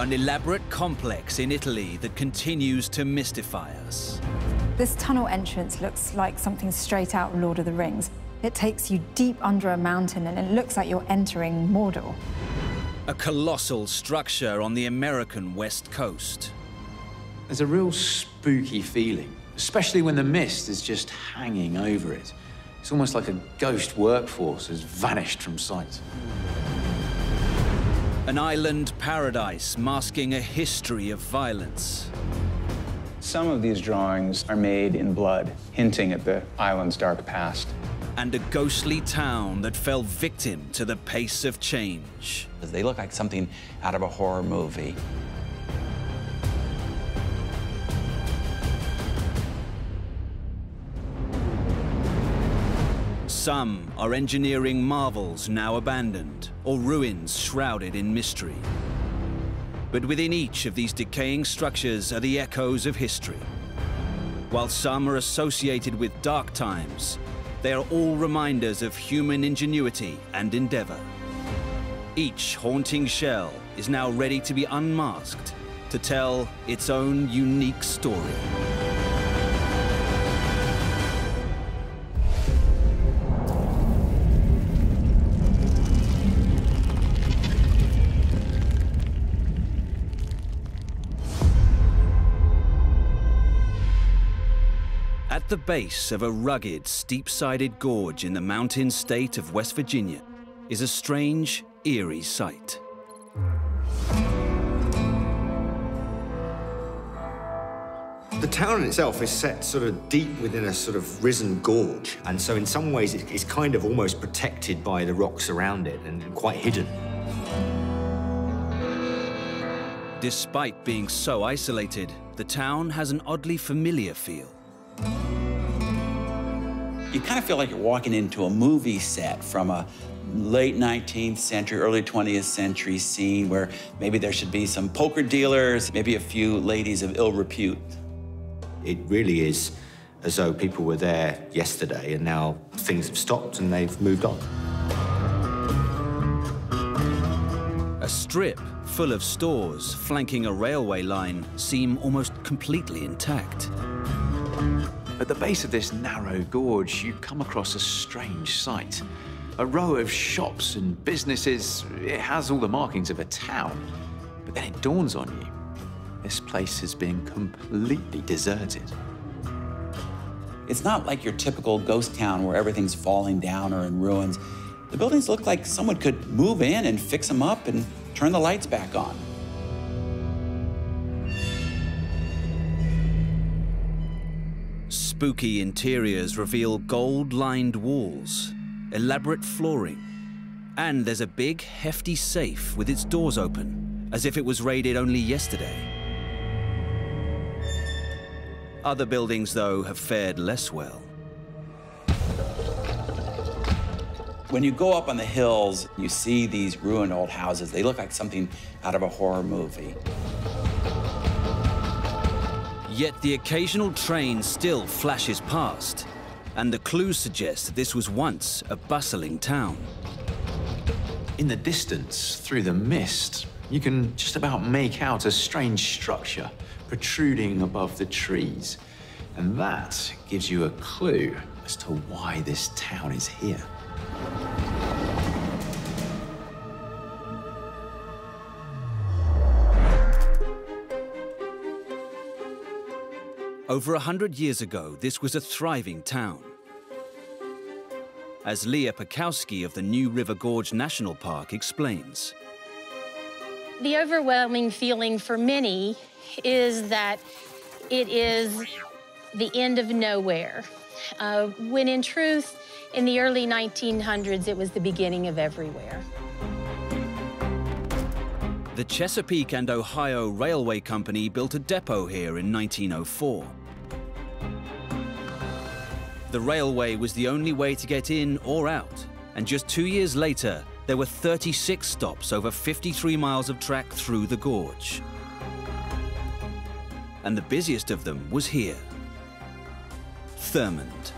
an elaborate complex in Italy that continues to mystify us. This tunnel entrance looks like something straight out of Lord of the Rings. It takes you deep under a mountain and it looks like you're entering Mordor. A colossal structure on the American West Coast. There's a real spooky feeling, especially when the mist is just hanging over it. It's almost like a ghost workforce has vanished from sight. An island paradise masking a history of violence. Some of these drawings are made in blood, hinting at the island's dark past. And a ghostly town that fell victim to the pace of change. They look like something out of a horror movie. Some are engineering marvels now abandoned, or ruins shrouded in mystery. But within each of these decaying structures are the echoes of history. While some are associated with dark times, they are all reminders of human ingenuity and endeavor. Each haunting shell is now ready to be unmasked to tell its own unique story. At the base of a rugged, steep-sided gorge in the mountain state of West Virginia is a strange, eerie sight. The town itself is set sort of deep within a sort of risen gorge, and so in some ways it's kind of almost protected by the rocks around it and quite hidden. Despite being so isolated, the town has an oddly familiar feel. You kind of feel like you're walking into a movie set from a late 19th century, early 20th century scene where maybe there should be some poker dealers, maybe a few ladies of ill repute. It really is as though people were there yesterday and now things have stopped and they've moved on. A strip full of stores flanking a railway line seem almost completely intact. At the base of this narrow gorge, you come across a strange sight. A row of shops and businesses. It has all the markings of a town. But then it dawns on you, this place has been completely deserted. It's not like your typical ghost town where everything's falling down or in ruins. The buildings look like someone could move in and fix them up and turn the lights back on. Spooky interiors reveal gold-lined walls, elaborate flooring, and there's a big, hefty safe with its doors open, as if it was raided only yesterday. Other buildings, though, have fared less well. When you go up on the hills, you see these ruined old houses. They look like something out of a horror movie. Yet the occasional train still flashes past, and the clues suggest that this was once a bustling town. In the distance, through the mist, you can just about make out a strange structure protruding above the trees. And that gives you a clue as to why this town is here. Over 100 years ago, this was a thriving town. As Leah Pekowski of the New River Gorge National Park explains. The overwhelming feeling for many is that it is the end of nowhere, when in truth, in the early 1900s, it was the beginning of everywhere. The Chesapeake and Ohio Railway Company built a depot here in 1904. The railway was the only way to get in or out, and just 2 years later, there were 36 stops over 53 miles of track through the gorge. And the busiest of them was here, Thurmond.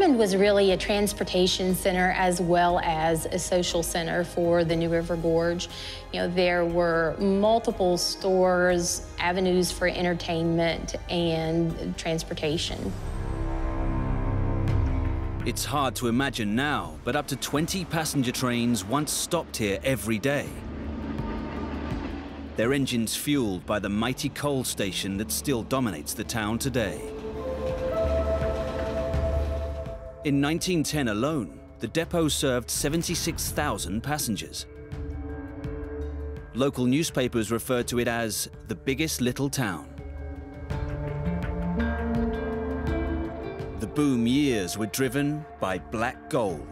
Thurmond was really a transportation center as well as a social center for the New River Gorge. You know, there were multiple stores, avenues for entertainment and transportation. It's hard to imagine now, but up to 20 passenger trains once stopped here every day. Their engines fueled by the mighty coal station that still dominates the town today. In 1910 alone, the depot served 76,000 passengers. Local newspapers referred to it as the biggest little town. The boom years were driven by black gold.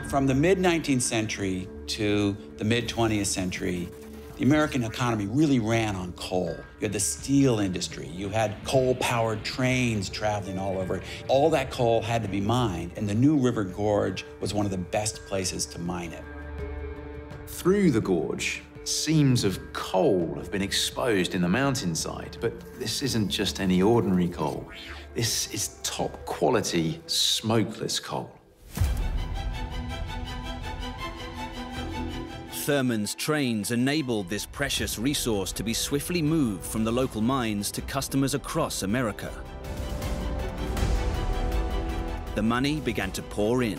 From the mid-19th century to the mid-20th century, the American economy really ran on coal. You had the steel industry, you had coal-powered trains traveling all over. All that coal had to be mined, and the New River Gorge was one of the best places to mine it. Through the gorge, seams of coal have been exposed in the mountainside, but this isn't just any ordinary coal. This is top-quality, smokeless coal. Thurmond's trains enabled this precious resource to be swiftly moved from the local mines to customers across America. The money began to pour in.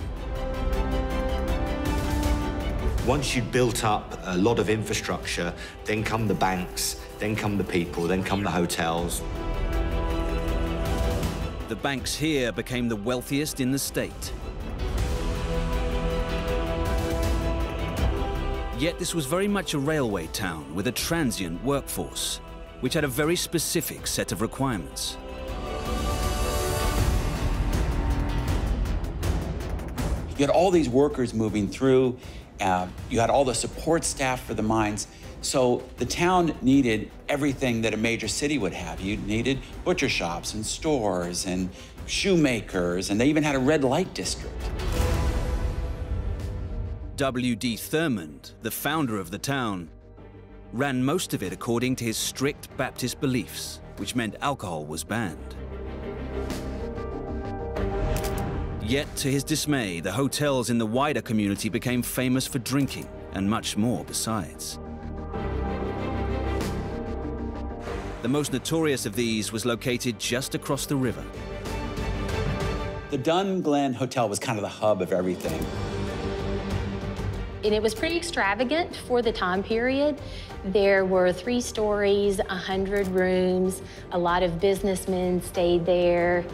Once you'd built up a lot of infrastructure, then come the banks, then come the people, then come the hotels. The banks here became the wealthiest in the state. Yet this was very much a railway town with a transient workforce, which had a very specific set of requirements. You had all these workers moving through. You had all the support staff for the mines. So the town needed everything that a major city would have. You needed butcher shops and stores and shoemakers, and they even had a red light district. W.D. Thurmond, the founder of the town, ran most of it according to his strict Baptist beliefs, which meant alcohol was banned. Yet, to his dismay, the hotels in the wider community became famous for drinking and much more besides. The most notorious of these was located just across the river. The Dun Glen Hotel was kind of the hub of everything. And it was pretty extravagant for the time period. There were 3 stories, 100 rooms, a lot of businessmen stayed there.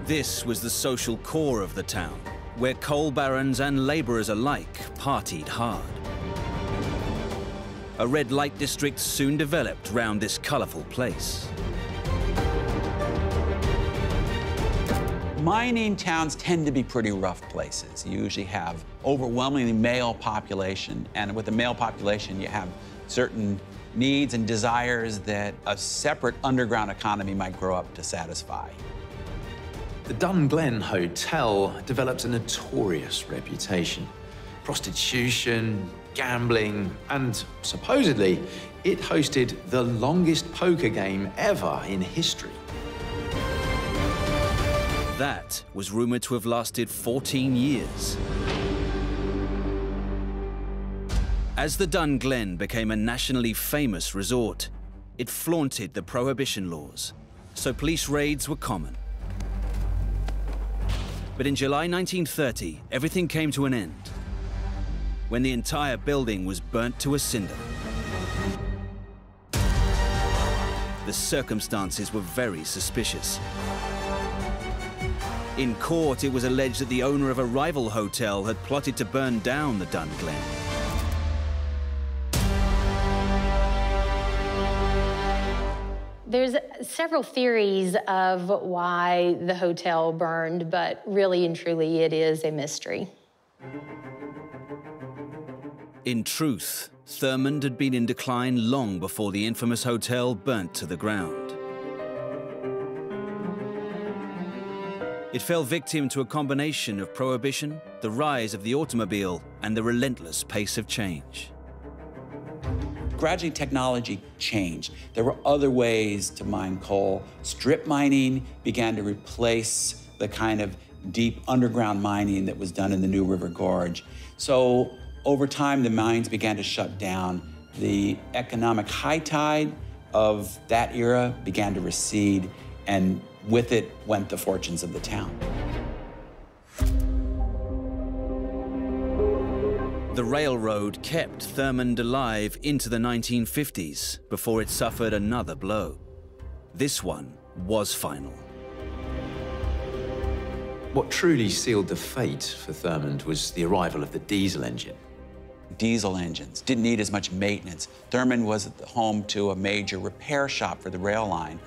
This was the social core of the town, where coal barons and laborers alike partied hard. A red light district soon developed round this colorful place. Mining towns tend to be pretty rough places. You usually have overwhelmingly male population, and with the male population, you have certain needs and desires that a separate underground economy might grow up to satisfy. The Dun Glen Hotel developed a notorious reputation. Prostitution, gambling, and supposedly, it hosted the longest poker game ever in history. That was rumored to have lasted 14 years. As the Dun Glen became a nationally famous resort, it flaunted the prohibition laws, so police raids were common. But in July 1930, everything came to an end when the entire building was burnt to a cinder. The circumstances were very suspicious. In court, it was alleged that the owner of a rival hotel had plotted to burn down the Dun Glen. There's several theories of why the hotel burned, but really and truly it is a mystery. In truth, Thurmond had been in decline long before the infamous hotel burnt to the ground. It fell victim to a combination of prohibition, the rise of the automobile, and the relentless pace of change. gradually technology changed. There were other ways to mine coal. Strip mining began to replace the kind of deep underground mining that was done in the New River Gorge. So over time, the mines began to shut down. The economic high tide of that era began to recede, and with it went the fortunes of the town. The railroad kept Thurmond alive into the 1950s before it suffered another blow. This one was final. What truly sealed the fate for Thurmond was the arrival of the diesel engine. Diesel engines didn't need as much maintenance. Thurmond was home to a major repair shop for the rail line.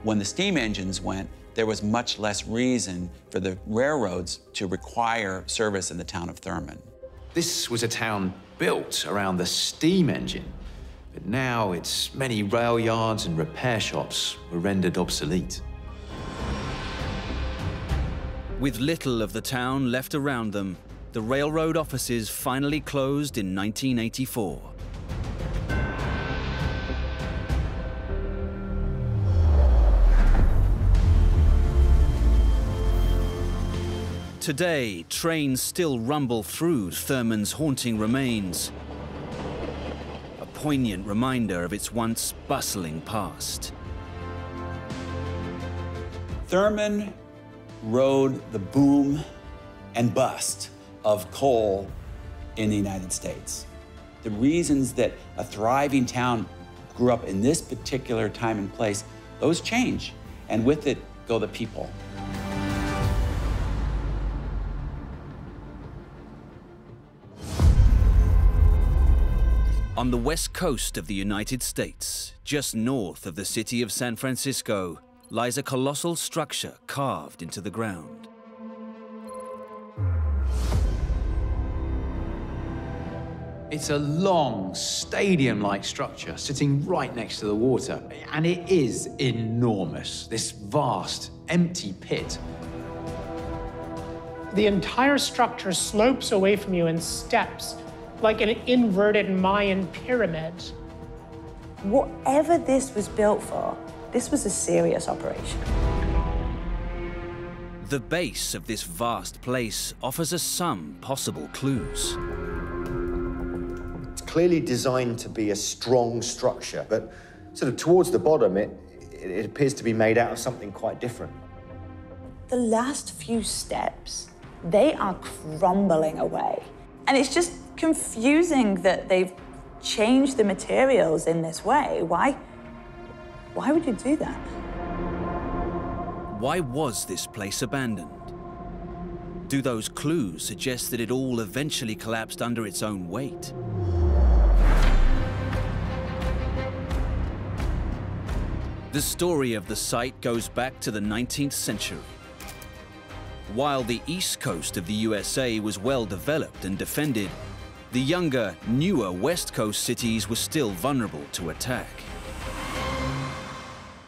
When the steam engines went, there was much less reason for the railroads to require service in the town of Thurmond. This was a town built around the steam engine, but now its many rail yards and repair shops were rendered obsolete. With little of the town left around them, the railroad offices finally closed in 1984. Today, trains still rumble through Thurmond's haunting remains, a poignant reminder of its once bustling past. Thurmond rode the boom and bust of coal in the United States. The reasons that a thriving town grew up in this particular time and place, those change, and with it go the people. On the west coast of the United States, just north of the city of San Francisco, lies a colossal structure carved into the ground. It's a long, stadium-like structure sitting right next to the water, and it is enormous, this vast, empty pit. The entire structure slopes away from you in steps, like an inverted Mayan pyramid. Whatever this was built for, this was a serious operation. The base of this vast place offers us some possible clues. It's clearly designed to be a strong structure, but sort of towards the bottom, it appears to be made out of something quite different. The last few steps, they are crumbling away. And it's just confusing that they've changed the materials in this way. Why would you do that? Why was this place abandoned? Do those clues suggest that it all eventually collapsed under its own weight? The story of the site goes back to the 19th century. While the east coast of the USA was well developed and defended, the younger, newer West Coast cities were still vulnerable to attack.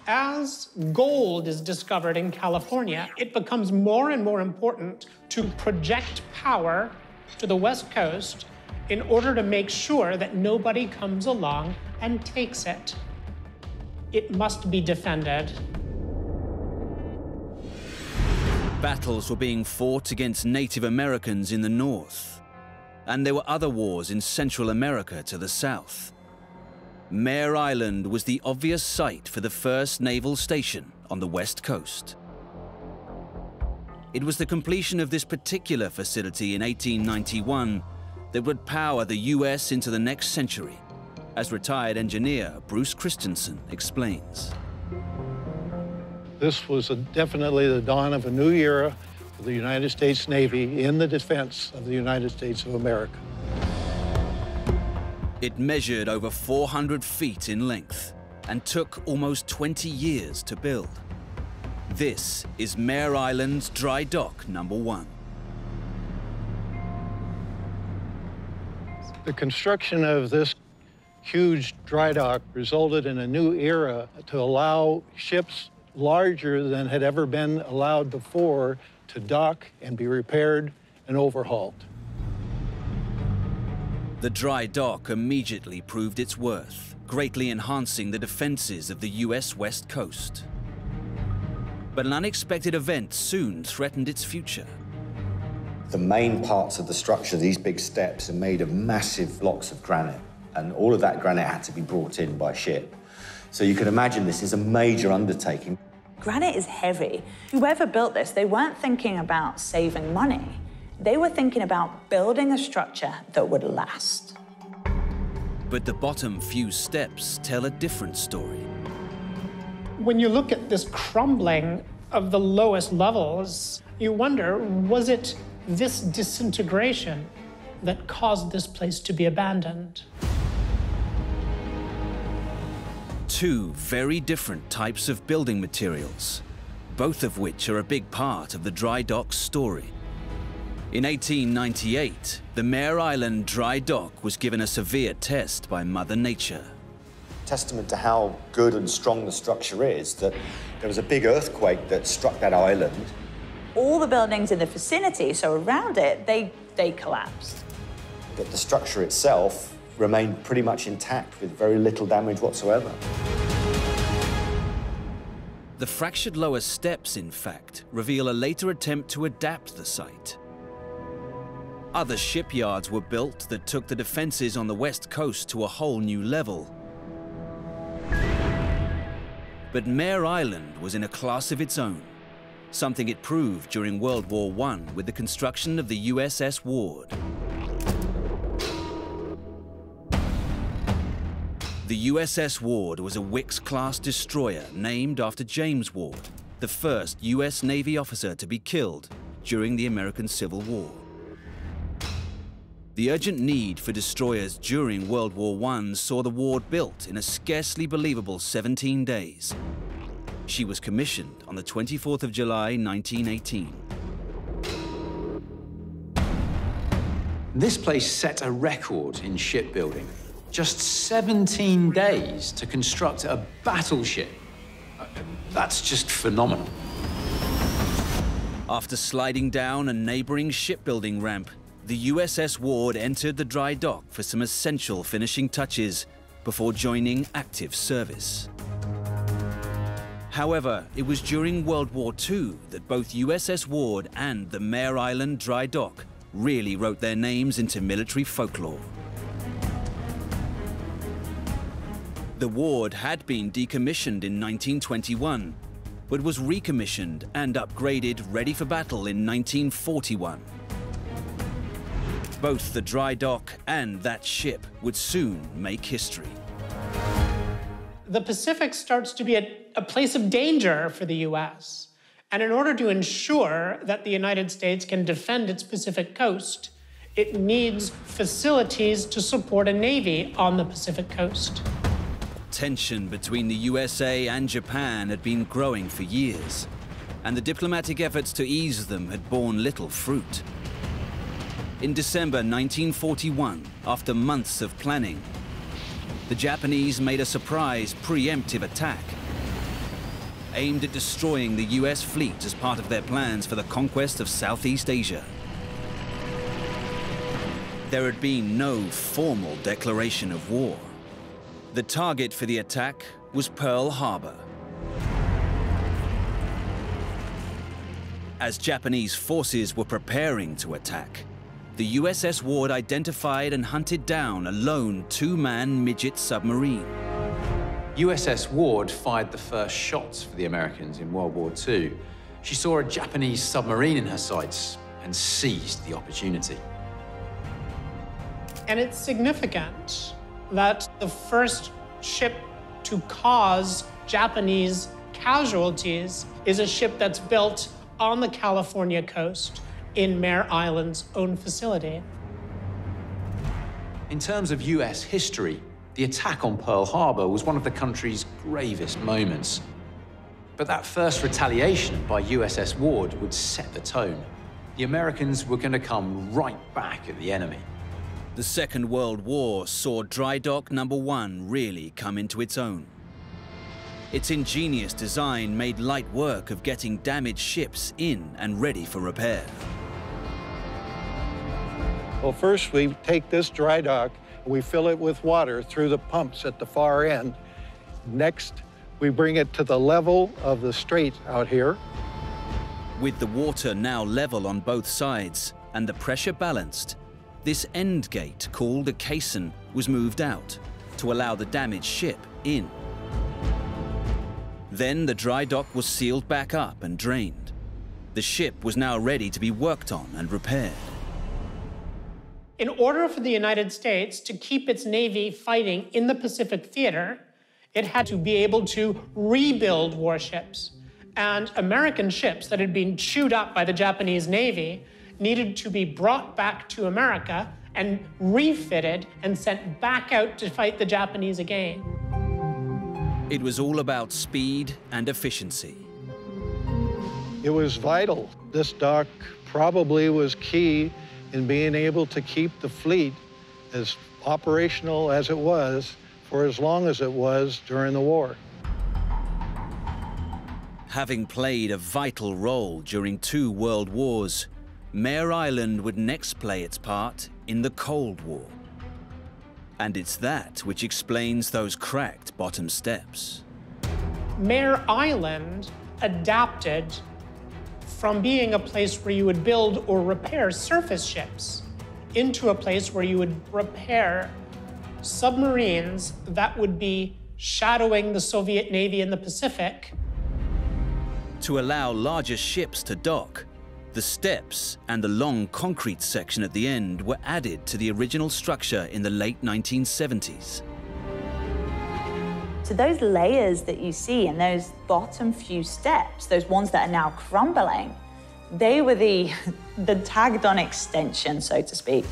As gold is discovered in California, it becomes more and more important to project power to the West Coast in order to make sure that nobody comes along and takes it. It must be defended. Battles were being fought against Native Americans in the north, and there were other wars in Central America to the south. Mare Island was the obvious site for the first naval station on the west coast. It was the completion of this particular facility in 1891 that would power the US into the next century, as retired engineer Bruce Christensen explains. This was definitely the dawn of a new era for the United States Navy in the defense of the United States of America. It measured over 400 feet in length and took almost 20 years to build. This is Mare Island's Dry Dock number 1. The construction of this huge dry dock resulted in a new era to allow ships larger than had ever been allowed before to dock and be repaired and overhauled. The The dry dock immediately proved its worth, greatly enhancing the defenses of the US West Coast. But an unexpected event soon threatened its future. The main parts of the structure, these big steps, are made of massive blocks of granite, and all of that granite had to be brought in by ship. So you can imagine this is a major undertaking. Granite is heavy. Whoever built this, they weren't thinking about saving money. They were thinking about building a structure that would last. But the bottom few steps tell a different story. When you look at this crumbling of the lowest levels, you wonder, was it this disintegration that caused this place to be abandoned? Two very different types of building materials, both of which are a big part of the dry dock's story. In 1898, the Mare Island dry dock was given a severe test by Mother Nature. Testament to how good and strong the structure is, that there was a big earthquake that struck that island. All the buildings in the vicinity, so around it, they collapsed. But the structure itself remained pretty much intact with very little damage whatsoever. The fractured lower steps, in fact, reveal a later attempt to adapt the site. Other shipyards were built that took the defenses on the west coast to a whole new level. But Mare Island was in a class of its own, something it proved during World War I with the construction of the USS Ward. The USS Ward was a Wicks-class destroyer named after James Ward, the first US Navy officer to be killed during the American Civil War. The urgent need for destroyers during World War I saw the Ward built in a scarcely believable 17 days. She was commissioned on the 24th of July, 1918. This place set a record in shipbuilding. Just 17 days to construct a battleship. That's just phenomenal. After sliding down a neighboring shipbuilding ramp, the USS Ward entered the dry dock for some essential finishing touches before joining active service. However, it was during World War II that both USS Ward and the Mare Island dry dock really wrote their names into military folklore. The Ward had been decommissioned in 1921, but was recommissioned and upgraded ready for battle in 1941. Both the dry dock and that ship would soon make history. The Pacific starts to be a place of danger for the US. And in order to ensure that the United States can defend its Pacific coast, it needs facilities to support a navy on the Pacific coast. Tension between the USA and Japan had been growing for years, and the diplomatic efforts to ease them had borne little fruit. In December 1941, after months of planning, the Japanese made a surprise preemptive attack, aimed at destroying the US fleet as part of their plans for the conquest of Southeast Asia. There had been no formal declaration of war. The target for the attack was Pearl Harbor. As Japanese forces were preparing to attack, the USS Ward identified and hunted down a lone two-man midget submarine. USS Ward fired the first shots for the Americans in World War II. She saw a Japanese submarine in her sights and seized the opportunity. And it's significant that the first ship to cause Japanese casualties is a ship that's built on the California coast in Mare Island's own facility. In terms of US history, the attack on Pearl Harbor was one of the country's gravest moments. But that first retaliation by USS Ward would set the tone. The Americans were going to come right back at the enemy. The Second World War saw Dry Dock No. 1 really come into its own. Its ingenious design made light work of getting damaged ships in and ready for repair. Well, first we take this dry dock and we fill it with water through the pumps at the far end. Next, we bring it to the level of the strait out here. With the water now level on both sides and the pressure balanced, this end gate, called a caisson, was moved out to allow the damaged ship in. Then the dry dock was sealed back up and drained. The ship was now ready to be worked on and repaired. In order for the United States to keep its Navy fighting in the Pacific theater, it had to be able to rebuild warships. And American ships that had been chewed up by the Japanese Navy needed to be brought back to America and refitted and sent back out to fight the Japanese again. It was all about speed and efficiency. It was vital. This dock probably was key in being able to keep the fleet as operational as it was for as long as it was during the war. Having played a vital role during 2 world wars, Mare Island would next play its part in the Cold War. And it's that which explains those cracked bottom steps. Mare Island adapted from being a place where you would build or repair surface ships into a place where you would repair submarines that would be shadowing the Soviet Navy in the Pacific. To allow larger ships to dock, the steps and the long concrete section at the end were added to the original structure in the late 1970s. So those layers that you see in those bottom few steps, those ones that are now crumbling, they were the tagged-on extension, so to speak.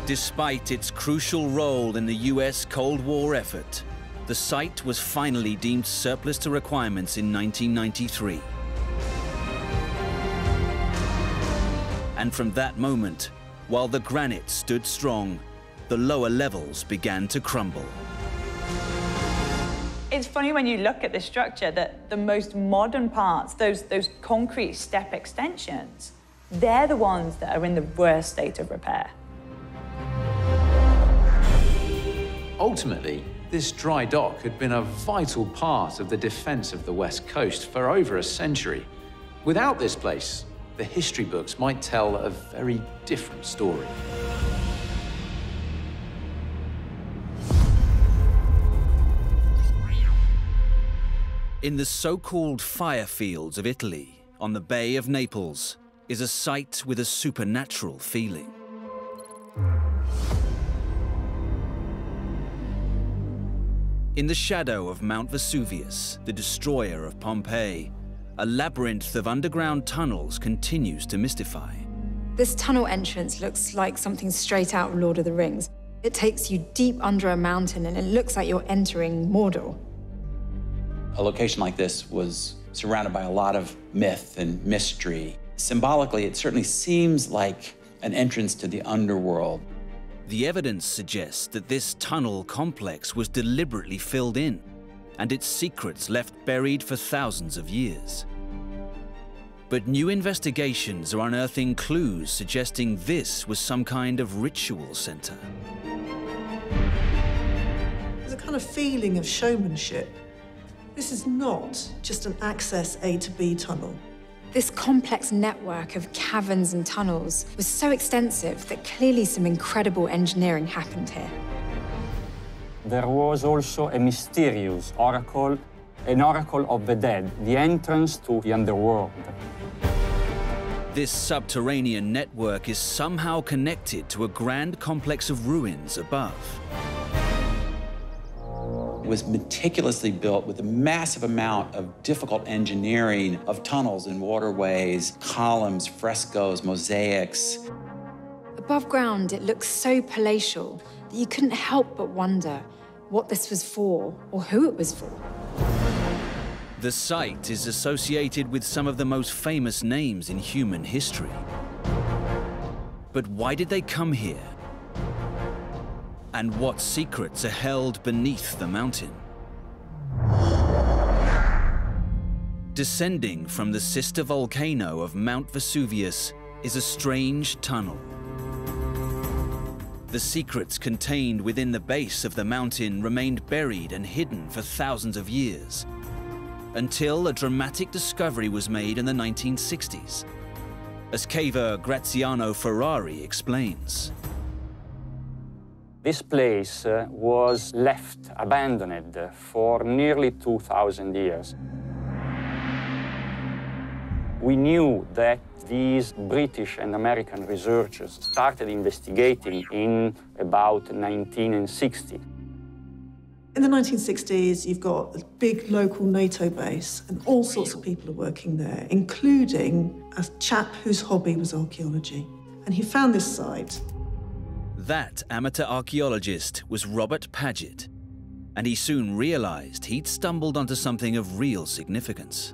Despite its crucial role in the US Cold War effort, the site was finally deemed surplus to requirements in 1993. And from that moment, while the granite stood strong, the lower levels began to crumble. It's funny when you look at the structure that the most modern parts, those concrete step extensions, they're the ones that are in the worst state of repair. Ultimately, this dry dock had been a vital part of the defense of the West Coast for over a century. Without this place, the history books might tell a very different story. In the so-called fire fields of Italy, on the Bay of Naples, is a site with a supernatural feeling. In the shadow of Mount Vesuvius, the destroyer of Pompeii, a labyrinth of underground tunnels continues to mystify. This tunnel entrance looks like something straight out of Lord of the Rings. It takes you deep under a mountain and it looks like you're entering Mordor. A location like this was surrounded by a lot of myth and mystery. Symbolically, it certainly seems like an entrance to the underworld. The evidence suggests that this tunnel complex was deliberately filled in, and its secrets left buried for thousands of years. But new investigations are unearthing clues suggesting this was some kind of ritual center. There's a kind of feeling of showmanship. This is not just an access A to B tunnel. This complex network of caverns and tunnels was so extensive that clearly some incredible engineering happened here. There was also a mysterious oracle, an oracle of the dead, the entrance to the underworld. This subterranean network is somehow connected to a grand complex of ruins above. It was meticulously built with a massive amount of difficult engineering of tunnels and waterways, columns, frescoes, mosaics. Above ground, it looks so palatial that you couldn't help but wonder what this was for or who it was for. The site is associated with some of the most famous names in human history. But why did they come here? And what secrets are held beneath the mountain? Descending from the sister volcano of Mount Vesuvius is a strange tunnel. The secrets contained within the base of the mountain remained buried and hidden for thousands of years, until a dramatic discovery was made in the 1960s, as caver Graziano Ferrari explains. This place was left abandoned for nearly 2,000 years. We knew that these British and American researchers started investigating in about 1960. In the 1960s, you've got a big local NATO base, and all sorts of people are working there, including a chap whose hobby was archaeology. And he found this site. That amateur archaeologist was Robert Paget, and he soon realized he'd stumbled onto something of real significance.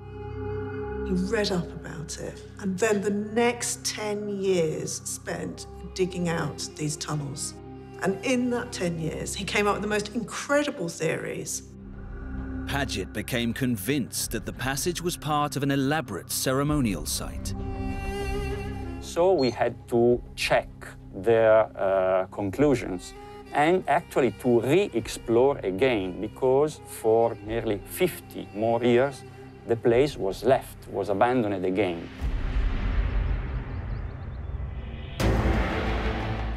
He read up about it, and then the next 10 years spent digging out these tunnels. And in that 10 years, he came up with the most incredible theories. Paget became convinced that the passage was part of an elaborate ceremonial site. So we had to check their conclusions and actually to re-explore again, because for nearly 50 more years, the place was abandoned again.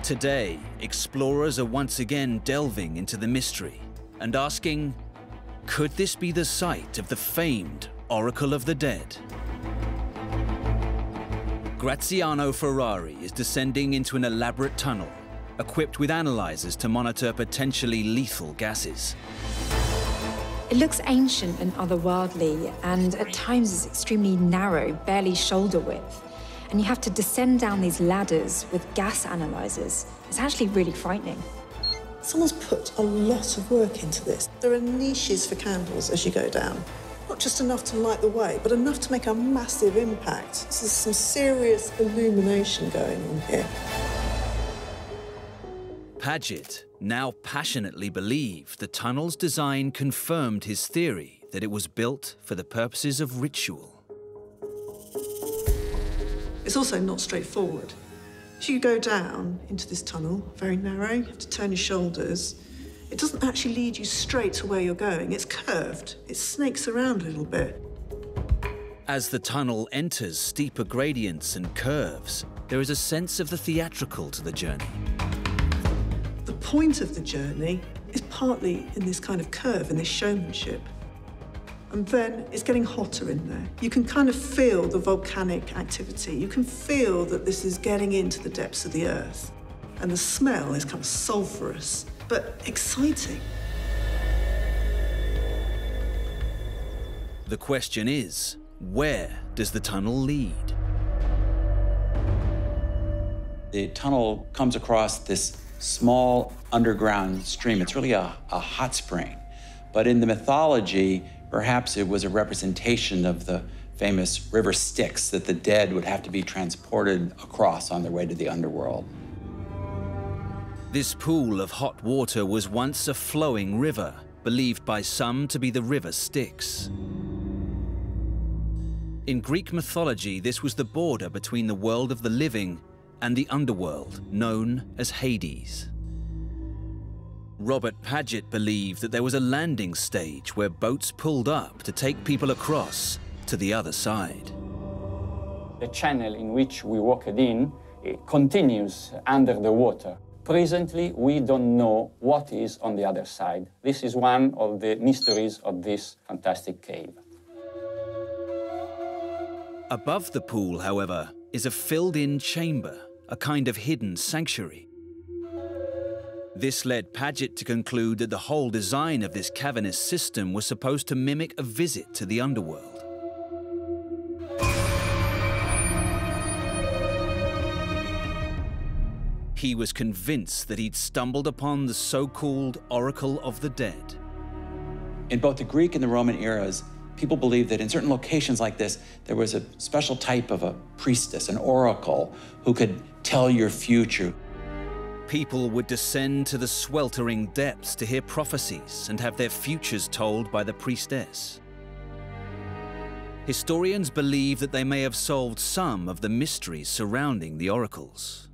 Today, explorers are once again delving into the mystery and asking, could this be the site of the famed Oracle of the Dead? Graziano Ferrari is descending into an elaborate tunnel, equipped with analyzers to monitor potentially lethal gases. It looks ancient and otherworldly, and at times is extremely narrow, barely shoulder width. And you have to descend down these ladders with gas analyzers. It's actually really frightening. Someone's put a lot of work into this. There are niches for candles as you go down. Not just enough to light the way, but enough to make a massive impact. So there's some serious illumination going on here. Paget now passionately believed the tunnel's design confirmed his theory that it was built for the purposes of ritual. It's also not straightforward. As you go down into this tunnel, very narrow, you have to turn your shoulders. It doesn't actually lead you straight to where you're going. It's curved. It snakes around a little bit. As the tunnel enters steeper gradients and curves, there is a sense of the theatrical to the journey. The point of the journey is partly in this kind of curve, in this showmanship. And then it's getting hotter in there. You can kind of feel the volcanic activity. You can feel that this is getting into the depths of the earth. And the smell is kind of sulphurous, but exciting. The question is, where does the tunnel lead? The tunnel comes across this small underground stream. It's really a hot spring. But in the mythology, perhaps it was a representation of the famous river Styx that the dead would have to be transported across on their way to the underworld. This pool of hot water was once a flowing river, believed by some to be the river Styx. In Greek mythology, this was the border between the world of the living and the underworld, known as Hades. Robert Paget believed that there was a landing stage where boats pulled up to take people across to the other side. The channel in which we walked in continues under the water. Presently, we don't know what is on the other side. This is one of the mysteries of this fantastic cave. Above the pool, however, is a filled-in chamber, a kind of hidden sanctuary. This led Paget to conclude that the whole design of this cavernous system was supposed to mimic a visit to the underworld. He was convinced that he'd stumbled upon the so-called Oracle of the Dead. In both the Greek and the Roman eras, people believed that in certain locations like this, there was a special type of a priestess, an oracle, who could tell your future. People would descend to the sweltering depths to hear prophecies and have their futures told by the priestess. Historians believe that they may have solved some of the mysteries surrounding the oracles.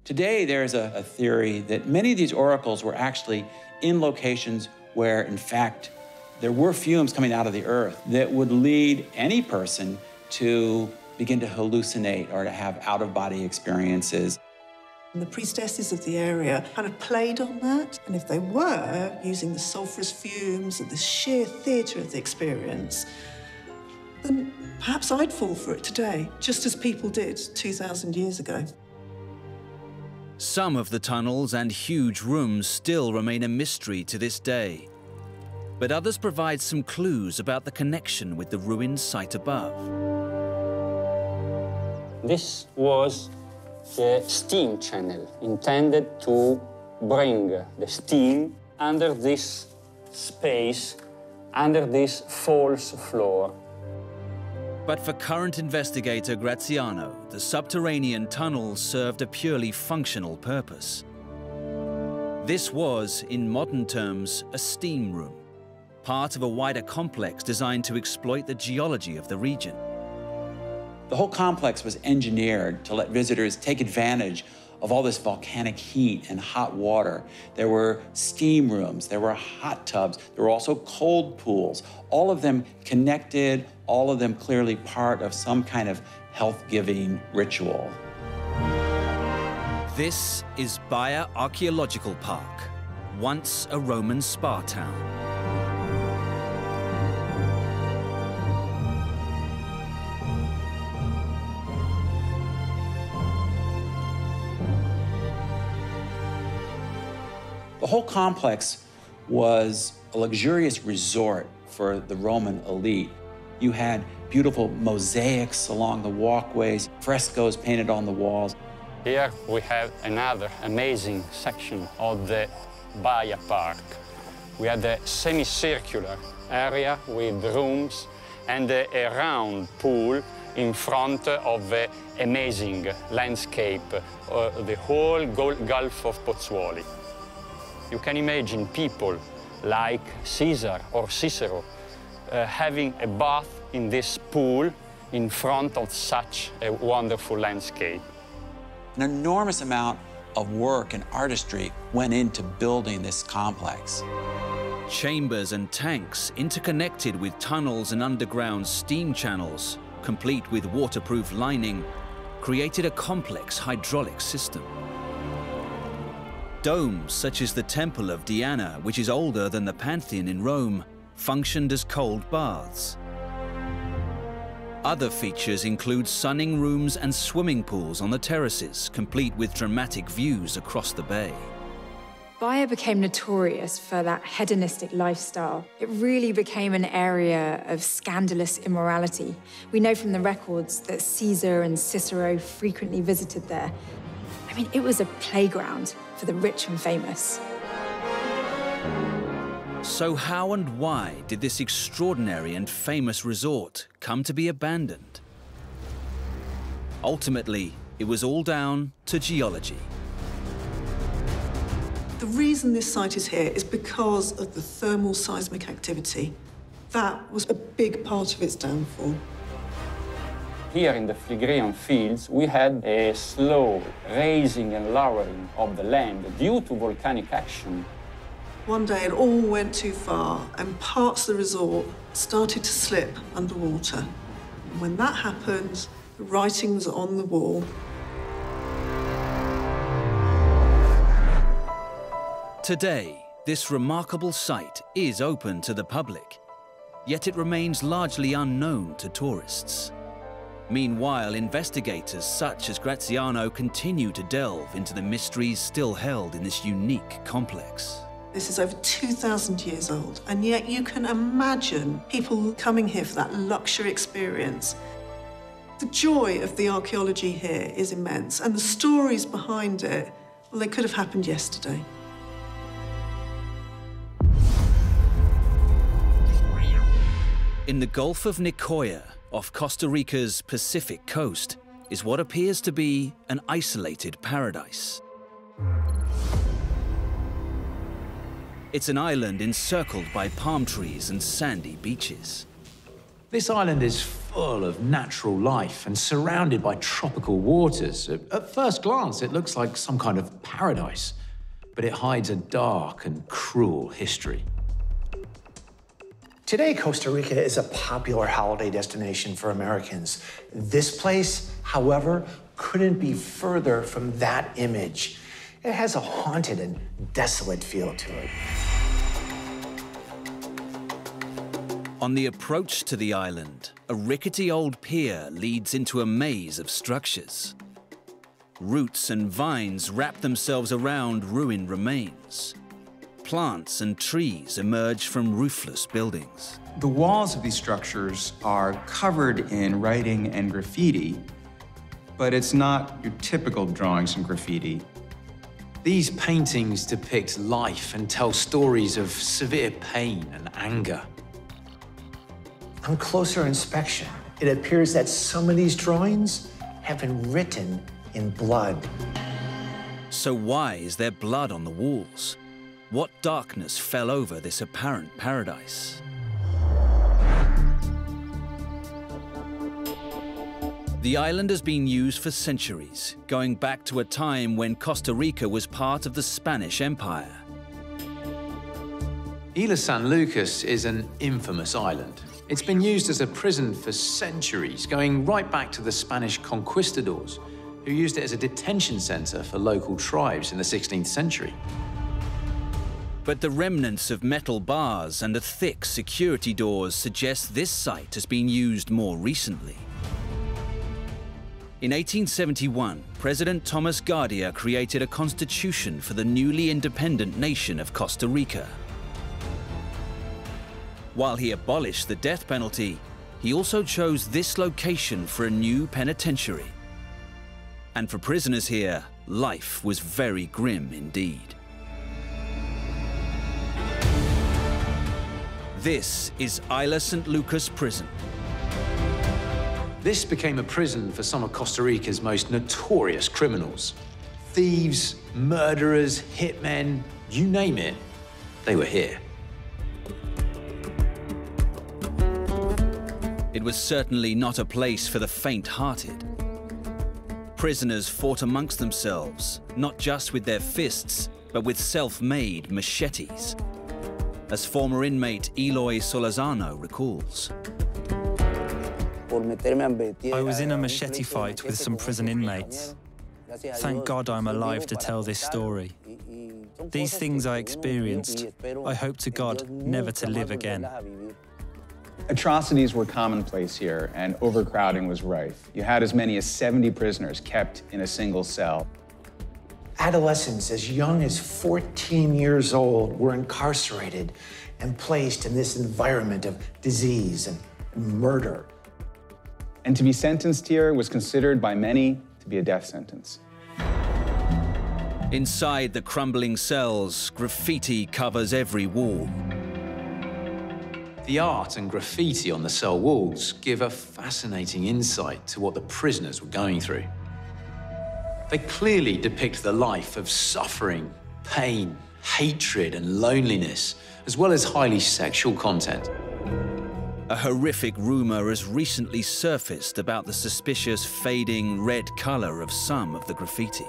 Today, there's a theory that many of these oracles were actually in locations where, in fact, there were fumes coming out of the earth that would lead any person to begin to hallucinate or to have out-of-body experiences. And the priestesses of the area kind of played on that, and if they were using the sulphurous fumes and the sheer theatre of the experience, then perhaps I'd fall for it today, just as people did 2,000 years ago. Some of the tunnels and huge rooms still remain a mystery to this day, but others provide some clues about the connection with the ruined site above. This was the steam channel, intended to bring the steam under this space, under this false floor. But for current investigator Graziano, the subterranean tunnels served a purely functional purpose. This was, in modern terms, a steam room, part of a wider complex designed to exploit the geology of the region. The whole complex was engineered to let visitors take advantage of all this volcanic heat and hot water. There were steam rooms, there were hot tubs, there were also cold pools, all of them connected, all of them clearly part of some kind of health-giving ritual. This is Baia Archaeological Park, once a Roman spa town. The whole complex was a luxurious resort for the Roman elite. You had beautiful mosaics along the walkways, frescoes painted on the walls. Here we have another amazing section of the Baia Park. We had a semicircular area with rooms and a round pool in front of the amazing landscape, the whole Gulf of Pozzuoli. You can imagine people like Caesar or Cicero having a bath in this pool in front of such a wonderful landscape. An enormous amount of work and artistry went into building this complex. Chambers and tanks interconnected with tunnels and underground steam channels, complete with waterproof lining, created a complex hydraulic system. Domes, such as the Temple of Diana, which is older than the Pantheon in Rome, functioned as cold baths. Other features include sunning rooms and swimming pools on the terraces, complete with dramatic views across the bay. Baia became notorious for that hedonistic lifestyle. It really became an area of scandalous immorality. We know from the records that Caesar and Cicero frequently visited there. I mean, it was a playground for the rich and famous. So how and why did this extraordinary and famous resort come to be abandoned? Ultimately, it was all down to geology. The reason this site is here is because of the thermal seismic activity. That was a big part of its downfall. Here in the Phlegrean fields, we had a slow raising and lowering of the land due to volcanic action. One day it all went too far and parts of the resort started to slip underwater. And when that happened, the writing was on the wall. Today, this remarkable site is open to the public, yet it remains largely unknown to tourists. Meanwhile, investigators such as Graziano continue to delve into the mysteries still held in this unique complex. This is over 2,000 years old, and yet you can imagine people coming here for that luxury experience. The joy of the archaeology here is immense, and the stories behind it, well, they could have happened yesterday. In the Gulf of Nicoya, off Costa Rica's Pacific coast, is what appears to be an isolated paradise. It's an island encircled by palm trees and sandy beaches. This island is full of natural life and surrounded by tropical waters. At first glance, it looks like some kind of paradise, but it hides a dark and cruel history. Today, Costa Rica is a popular holiday destination for Americans. This place, however, couldn't be further from that image. It has a haunted and desolate feel to it. On the approach to the island, a rickety old pier leads into a maze of structures. Roots and vines wrap themselves around ruined remains. Plants and trees emerge from roofless buildings. The walls of these structures are covered in writing and graffiti, but it's not your typical drawings and graffiti. These paintings depict life and tell stories of severe pain and anger. On closer inspection, it appears that some of these drawings have been written in blood. So why is there blood on the walls? What darkness fell over this apparent paradise? The island has been used for centuries, going back to a time when Costa Rica was part of the Spanish Empire. Isla San Lucas is an infamous island. It's been used as a prison for centuries, going right back to the Spanish conquistadors, who used it as a detention center for local tribes in the 16th century. But the remnants of metal bars and the thick security doors suggest this site has been used more recently. In 1871, President Thomas Gardia created a constitution for the newly independent nation of Costa Rica. While he abolished the death penalty, he also chose this location for a new penitentiary. And for prisoners here, life was very grim indeed. This is Isla St. Lucas Prison. This became a prison for some of Costa Rica's most notorious criminals. Thieves, murderers, hitmen, you name it, they were here. It was certainly not a place for the faint-hearted. Prisoners fought amongst themselves, not just with their fists, but with self-made machetes, as former inmate Eloy Solorzano recalls. I was in a machete fight with some prison inmates. Thank God I'm alive to tell this story. These things I experienced, I hope to God never to live again. Atrocities were commonplace here, and overcrowding was rife. You had as many as 70 prisoners kept in a single cell. Adolescents as young as 14 years old were incarcerated and placed in this environment of disease and murder. And to be sentenced here was considered by many to be a death sentence. Inside the crumbling cells, graffiti covers every wall. The art and graffiti on the cell walls give a fascinating insight to what the prisoners were going through. They clearly depict the life of suffering, pain, hatred, and loneliness, as well as highly sexual content. A horrific rumor has recently surfaced about the suspicious fading red color of some of the graffiti.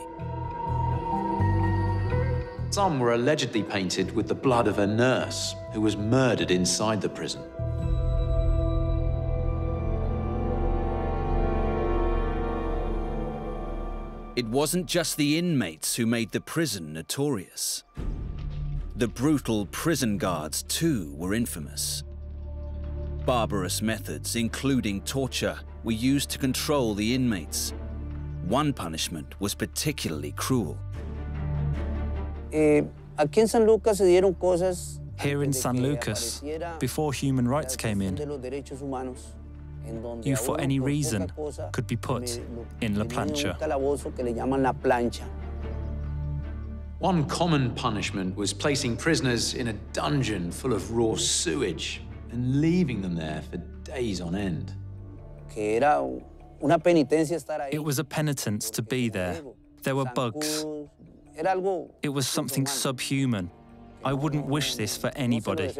Some were allegedly painted with the blood of a nurse who was murdered inside the prison. It wasn't just the inmates who made the prison notorious. The brutal prison guards, too, were infamous. Barbarous methods, including torture, were used to control the inmates. One punishment was particularly cruel. Here in San Lucas, before human rights came in, you for any reason could be put in La Plancha. One common punishment was placing prisoners in a dungeon full of raw sewage and leaving them there for days on end. It was a penitence to be there. There were bugs. It was something subhuman. I wouldn't wish this for anybody.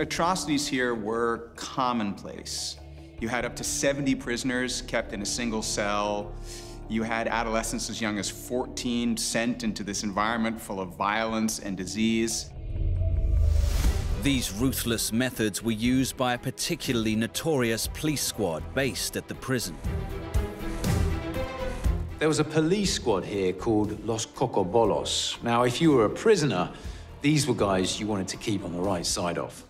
Atrocities here were commonplace. You had up to 70 prisoners kept in a single cell. You had adolescents as young as 14 sent into this environment full of violence and disease. These ruthless methods were used by a particularly notorious police squad based at the prison. There was a police squad here called Los Cocobolos. Now, if you were a prisoner, these were guys you wanted to keep on the right side of.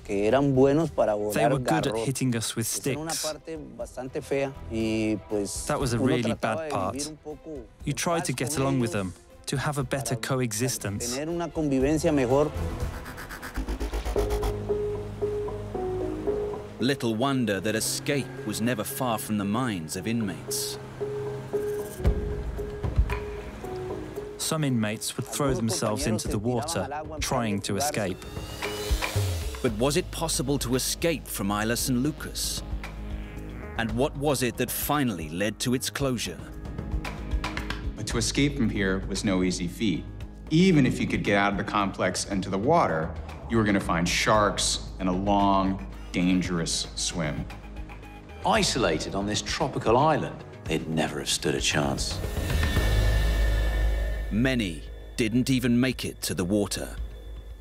They were good at hitting us with sticks. That was a really bad part. You tried to get along with them, to have a better coexistence. Little wonder that escape was never far from the minds of inmates. Some inmates would throw themselves into the water, trying to escape. But was it possible to escape from Isla San Lucas? And what was it that finally led to its closure? But to escape from here was no easy feat. Even if you could get out of the complex and to the water, you were going to find sharks and a long, dangerous swim. Isolated on this tropical island, they'd never have stood a chance. Many didn't even make it to the water.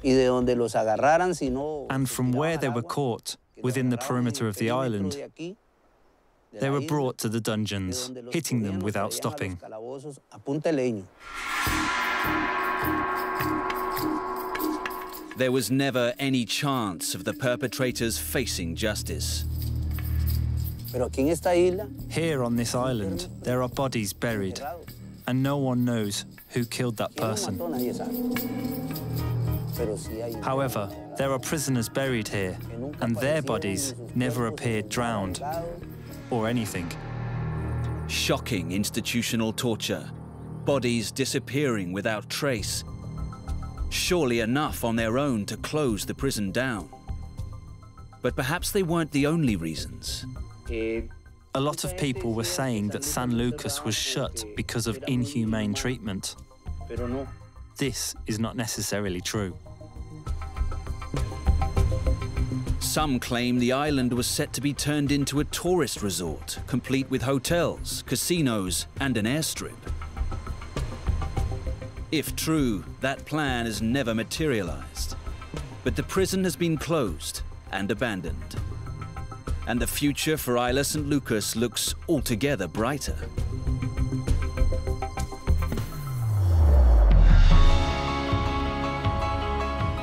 And from where they were caught, within the perimeter of the island, they were brought to the dungeons, hitting them without stopping. There was never any chance of the perpetrators facing justice. Here on this island, there are bodies buried, and no one knows who killed that person. However, there are prisoners buried here, and their bodies never appeared drowned or anything. Shocking institutional torture, bodies disappearing without trace. Surely enough on their own to close the prison down. But perhaps they weren't the only reasons. A lot of people were saying that San Lucas was shut because of inhumane treatment. This is not necessarily true. Some claim the island was set to be turned into a tourist resort, complete with hotels, casinos, and an airstrip. If true, that plan has never materialized. But the prison has been closed and abandoned. And the future for Isla San Lucas looks altogether brighter.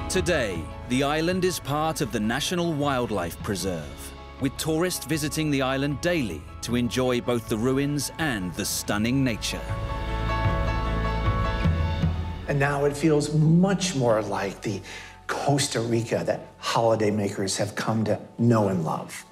Today, the island is part of the National Wildlife Preserve, with tourists visiting the island daily to enjoy both the ruins and the stunning nature. And now it feels much more like the Costa Rica that holidaymakers have come to know and love.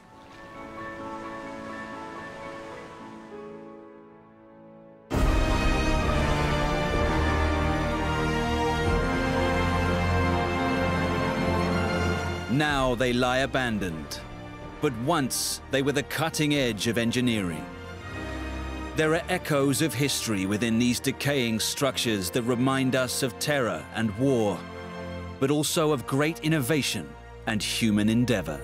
Now they lie abandoned, but once they were the cutting edge of engineering. There are echoes of history within these decaying structures that remind us of terror and war, but also of great innovation and human endeavor.